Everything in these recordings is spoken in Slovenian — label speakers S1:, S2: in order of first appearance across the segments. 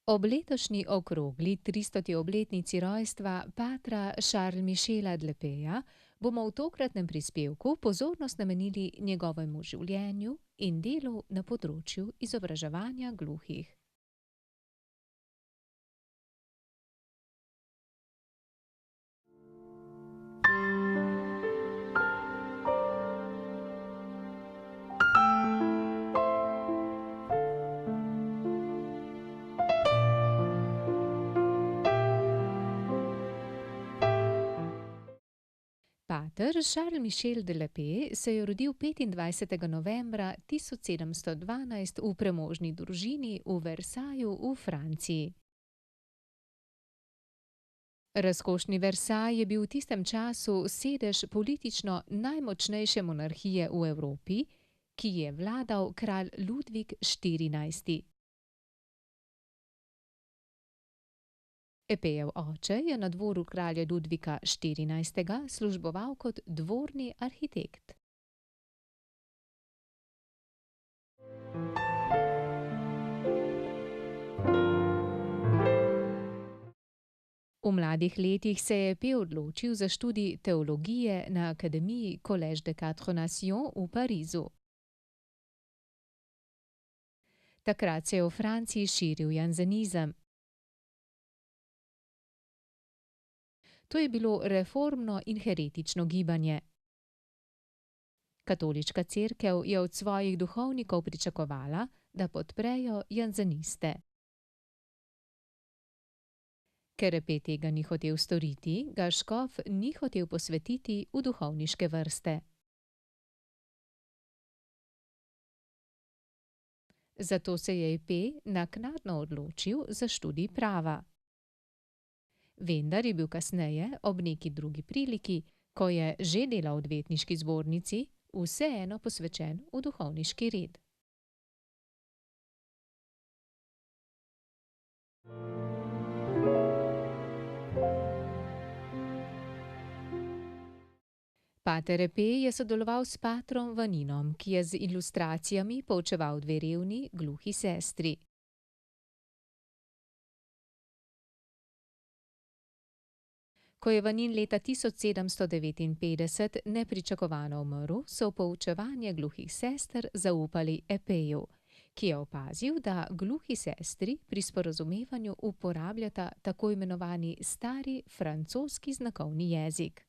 S1: Ob letošnji okrogli 300. obletnici rojstva patra Charles Michela de Lepéja bomo v tokratnem prispevku pozornost namenili njegovemu življenju in delu na področju izobraževanja gluhih. Pater Charles Michel de Lepé se je rodil 25. novembra 1712 v premožni družini v Versaillesu v Franciji. Razkošni Versailles je bil v tistem času sedež politično najmočnejše monarhije v Evropi, ki je vladal kralj Ludvik štirinajsti. Epéjev oče je na dvoru kralja Ludvika štirinajstega služboval kot dvorni arhitekt. V mladih letih se je Epé odločil za študij teologije na akademiji Collège des Quatre Nations v Parizu. Takrat se je v Franciji širil jansenizem. To je bilo reformno in heretično gibanje. Katoliška cerkev je od svojih duhovnikov pričakovala, da podprejo janseniste. Ker Epé tega ni hotel storiti, ga škof ni hotel posvetiti v duhovniške vrste. Zato se je Epé naknadno odločil za študij prava. Vendar je bil kasneje, ob neki drugi priliki, ko je že delal v odvetniški zbornici, vseeno posvečen v duhovniški red. Pater Epé je sodeloval s patrom Vaninom, ki je z ilustracijami poučeval dve revni, gluhi sestri. Ko je Vanin leta 1759 nepričakovano umrl, so v poučevanje gluhih sester zaupali Epéju, ki je opazil, da gluhi sestri pri sporazumevanju uporabljata tako imenovani stari francoski znakovni jezik.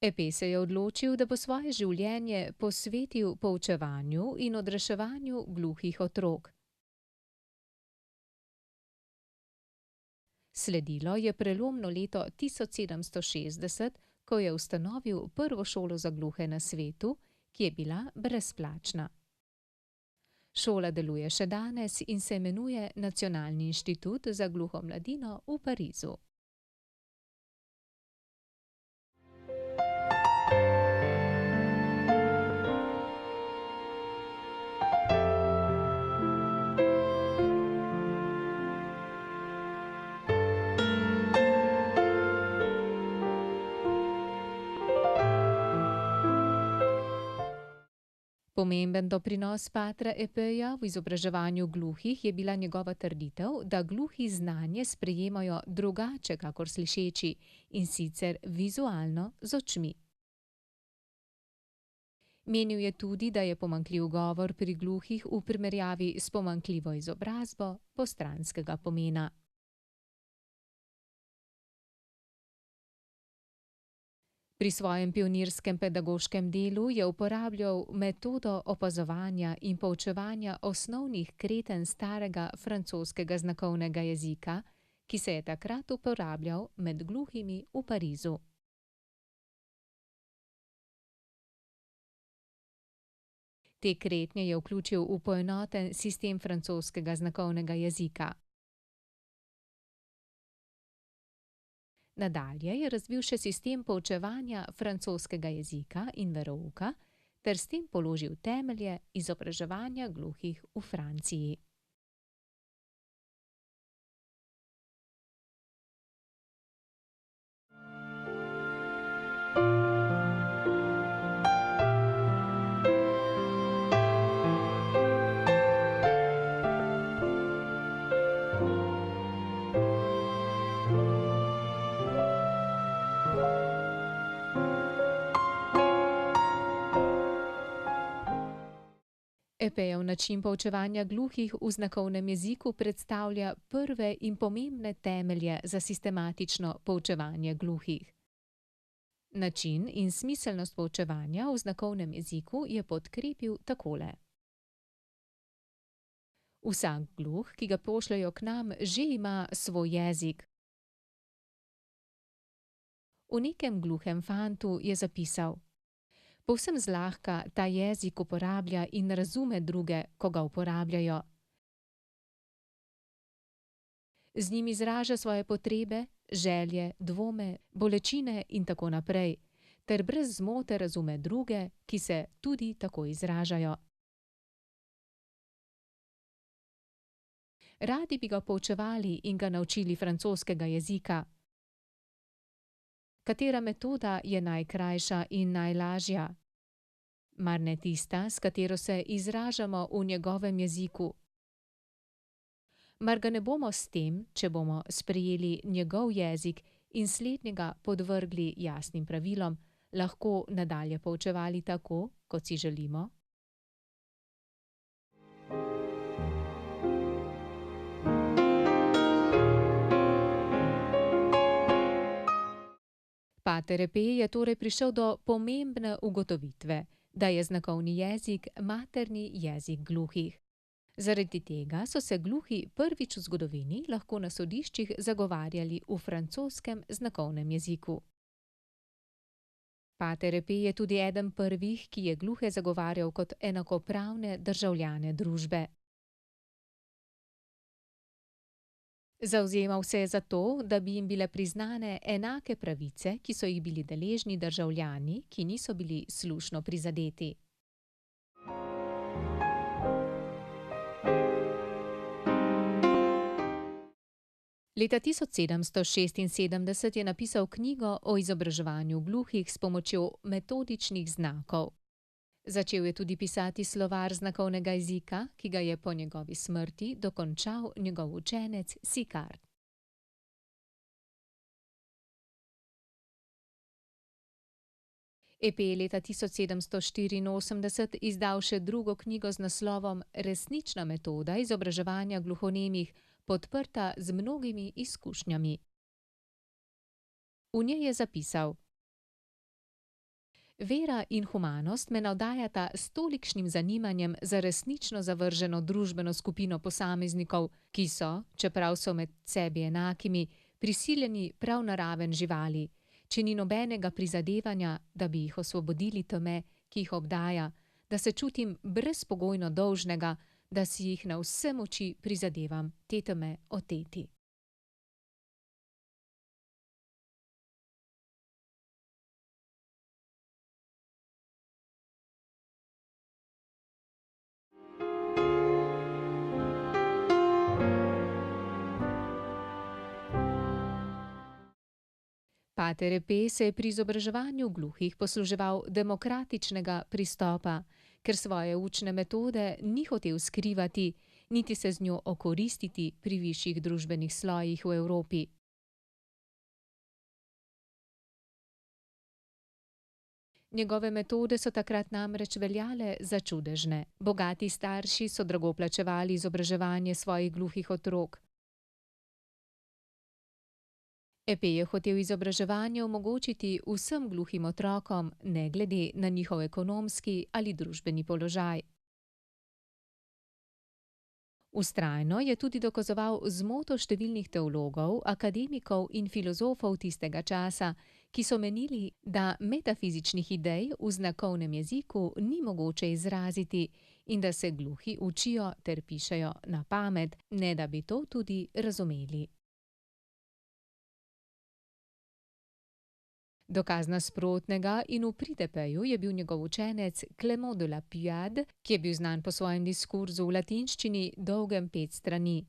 S1: Epé se je odločil, da bo svoje življenje posvetil poučevanju in odreševanju gluhih otrok. Sledilo je prelomno leto 1760, ko je ustanovil prvo šolo za gluhe na svetu, ki je bila brezplačna. Šola deluje še danes in se imenuje Nacionalni inštitut za gluho mladino v Parizu. Pomemben doprinos patra Epéja v izobraževanju gluhih je bila njegova trditev, da gluhi znanje sprejemajo drugače kakor slišeči, in sicer vizualno z očmi. Menil je tudi, da je pomanjkljiv govor pri gluhih v primerjavi s pomanjkljivo izobrazbo postranskega pomena. Pri svojem pionirskem pedagoškem delu je uporabljal metodo opazovanja in poučevanja osnovnih kreten starega francoskega znakovnega jezika, ki se je takrat uporabljal med gluhimi v Parizu. Te kretnje je vključil v poenoten sistem francoskega znakovnega jezika. Nadalje je razvil še sistem poučevanja francoskega jezika in verouka ter s tem položil temelje izobraževanja gluhih v Franciji. Epejev način poučevanja gluhih v znakovnem jeziku predstavlja prve in pomembne temelje za sistematično poučevanje gluhih. Način in smiselnost poučevanja v znakovnem jeziku je podkrepil takole. Vsak gluh, ki ga pošljejo k nam, že ima svoj jezik. V nekem gluhem fantu je zapisal: povsem zlahka ta jezik uporablja in razume druge, ko ga uporabljajo. Z njim izraža svoje potrebe, želje, dvome, bolečine in tako naprej, ter brez zmote razume druge, ki se tudi tako izražajo. Radi bi ga poučevali in ga naučili francoskega jezika. Katera metoda je najkrajša in najlažja? Mar ne tista, s katero se izražamo v njegovem jeziku? Mar ga ne bomo s tem, če bomo sprejeli njegov jezik in slednjega podvrgli jasnim pravilom, lahko nadalje poučevali tako, kot si želimo? Pater Epej je torej prišel do pomembne ugotovitve, da je znakovni jezik materni jezik gluhih. Zaradi tega so se gluhi prvič v zgodovini lahko na sodiščih zagovarjali v francoskem znakovnem jeziku. Pater Epej je tudi eden prvih, ki je gluhe zagovarjal kot enakopravne državljane družbe. Zavzemal se je za to, da bi jim bile priznane enake pravice, ki so jih bili deležni državljani, ki niso bili slušno prizadeti. Leta 1776 je napisal knjigo o izobraževanju gluhih s pomočjo metodičnih znakov. Začel je tudi pisati slovar znakovnega jezika, ki ga je po njegovi smrti dokončal njegov učenec Sicard. Epej je leta 1784 izdal še drugo knjigo z naslovom Resnična metoda izobraževanja gluhonemih, podprta z mnogimi izkušnjami. V njej je zapisal: vera in humanost me navdajata s tolikšnim zanimanjem za resnično zavrženo družbeno skupino posameznikov, ki so, čeprav so med sebi enakimi, prisiljeni prav na raven živali, če ni nobenega prizadevanja, da bi jih osvobodili teme, ki jih obdaja, da se čutim brezpogojno dolžnega, da si jih na vse moči prizadevam te teme oteti. Pater Epej se je pri izobraževanju gluhih posluževal demokratičnega pristopa, ker svoje učne metode ni hotel skrivati, niti se z njo okoristiti pri višjih družbenih slojih v Evropi. Njegove metode so takrat namreč veljale za čudežne. Bogati starši so drago plačevali izobraževanje svojih gluhih otrok. Epej je hotel izobraževanje omogočiti vsem gluhim otrokom, ne glede na njihov ekonomski ali družbeni položaj. Vztrajno je tudi dokazoval zmoto številnih teologov, akademikov in filozofov tistega časa, ki so menili, da metafizičnih idej v znakovnem jeziku ni mogoče izraziti in da se gluhi učijo ter pišejo na pamet, ne da bi to tudi razumeli. Dokaz nasprotnega in v prid Epeju je bil njegov učenec Clement de la Puyade, ki je bil znan po svojem diskurzu v latinščini, dolgem 5 strani.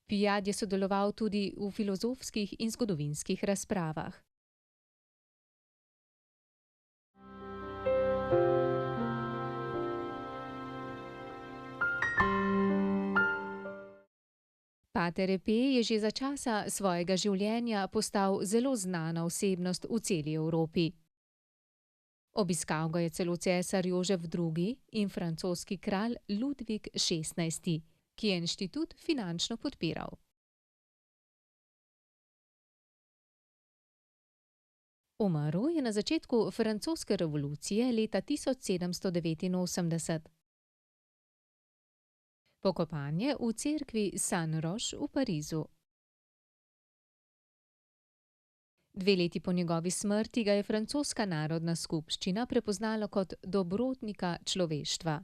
S1: Puyade je sodeloval tudi v filozofskih in zgodovinskih razpravah. Pater Epej je že za časa svojega življenja postal zelo znana osebnost v celi Evropi. Obiskal ga je celo cesar Jožef II. In francoski kralj Ludvik XVI., ki je inštitut finančno podpiral. Umrl je na začetku francoske revolucije leta 1789. Pokopan je v cerkvi Saint-Roch v Parizu. 2 leti po njegovi smrti ga je francoska narodna skupščina prepoznala kot dobrotnika človeštva.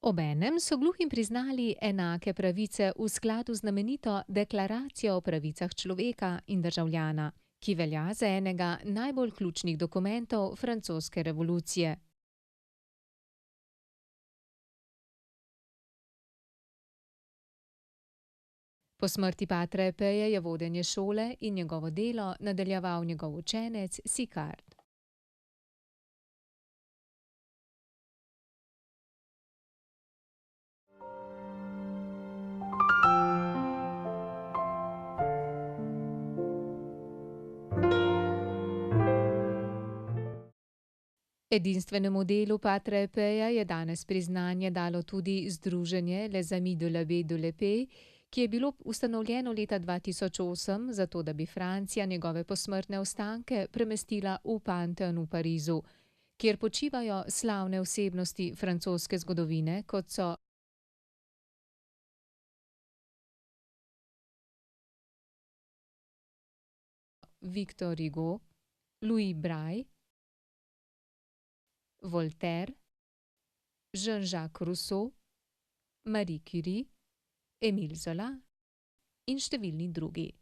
S1: Obenem so gluhim priznali enake pravice v skladu z znamenito Deklaracijo o pravicah človeka in državljana, ki velja za enega najbolj ključnih dokumentov francoske revolucije. Po smrti patra Epeja je vodenje šole in njegovo delo nadaljeval njegov učenec Sicard. Edinstvenemu delu patra Epeja je danes priznanje dalo tudi združenje Les Amis de l'Abbé de l'Épée, ki je bilo ustanovljeno leta 2008, zato da bi Francija njegove posmrtne ostanke premestila v Panteon v Parizu, kjer počivajo slavne osebnosti francoske zgodovine, kot so Victor Hugo, Louis Braille, Voltaire, Jean-Jacques Rousseau, Marie Curie, Émile Zola in številni drugi.